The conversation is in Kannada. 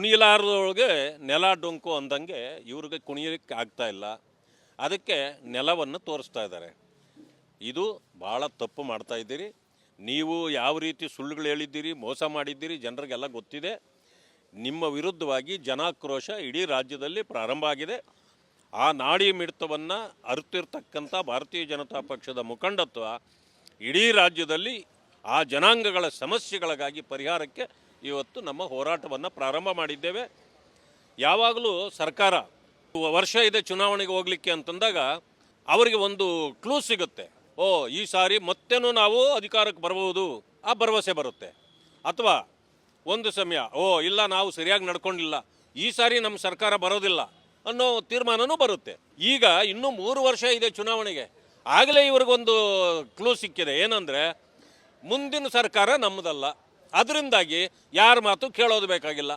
ಕುಣಿಯಲಾರದೊಳಗೆ ನೆಲ ಡೊಂಕು ಅಂದಂಗೆ ಇವ್ರಿಗೆ ಕುಣಿಯೋಕ್ಕೆ ಆಗ್ತಾ ಇಲ್ಲ. ಅದಕ್ಕೆ ನೆಲವನ್ನು ತೋರಿಸ್ತಾ ಇದ್ದಾರೆ. ಇದು ಭಾಳ ತಪ್ಪು ಮಾಡ್ತಾ ಇದ್ದೀರಿ. ನೀವು ಯಾವ ರೀತಿ ಸುಳ್ಳುಗಳು ಹೇಳಿದ್ದೀರಿ, ಮೋಸ ಮಾಡಿದ್ದೀರಿ ಜನರಿಗೆಲ್ಲ ಗೊತ್ತಿದೆ. ನಿಮ್ಮ ವಿರುದ್ಧವಾಗಿ ಜನಾಕ್ರೋಶ ಇಡೀ ರಾಜ್ಯದಲ್ಲಿ ಪ್ರಾರಂಭ ಆಗಿದೆ. ಆ ನಾಡಿ ಮಿಡಿತವನ್ನು ಅರಿತಿರ್ತಕ್ಕಂಥ ಭಾರತೀಯ ಜನತಾ ಪಕ್ಷದ ಮುಖಂಡತ್ವ ಇಡೀ ರಾಜ್ಯದಲ್ಲಿ ಆ ಜನಾಂಗಗಳ ಸಮಸ್ಯೆಗಳಿಗಾಗಿ ಪರಿಹಾರಕ್ಕೆ ಇವತ್ತು ನಮ್ಮ ಹೋರಾಟವನ್ನು ಪ್ರಾರಂಭ ಮಾಡಿದ್ದೇವೆ. ಯಾವಾಗಲೂ ಸರ್ಕಾರ ವರ್ಷ ಇದೆ ಚುನಾವಣೆಗೆ ಹೋಗಲಿಕ್ಕೆ ಅಂತಂದಾಗ ಅವರಿಗೆ ಒಂದು ಕ್ಲೂ ಸಿಗುತ್ತೆ. ಈ ಸಾರಿ ಮತ್ತೇನೂ ನಾವು ಅಧಿಕಾರಕ್ಕೆ ಬರಬಹುದು, ಆ ಭರವಸೆ ಬರುತ್ತೆ. ಅಥವಾ ಒಂದು ಸಮಯ ಇಲ್ಲ ನಾವು ಸರಿಯಾಗಿ ನಡ್ಕೊಂಡಿಲ್ಲ, ಈ ಸಾರಿ ನಮ್ಮ ಸರ್ಕಾರ ಬರೋದಿಲ್ಲ ಅನ್ನೋ ತೀರ್ಮಾನವೂ ಬರುತ್ತೆ. ಈಗ ಇನ್ನೂ 3 ವರ್ಷ ಇದೆ ಚುನಾವಣೆಗೆ, ಆಗಲೇ ಇವ್ರಿಗೊಂದು ಕ್ಲೂ ಸಿಕ್ಕಿದೆ. ಏನಂದರೆ ಮುಂದಿನ ಸರ್ಕಾರ ನಮ್ಮದಲ್ಲ, ಅದರಿಂದಾಗಿ ಯಾರ ಮಾತು ಕೇಳೋದು ಬೇಕಾಗಿಲ್ಲ.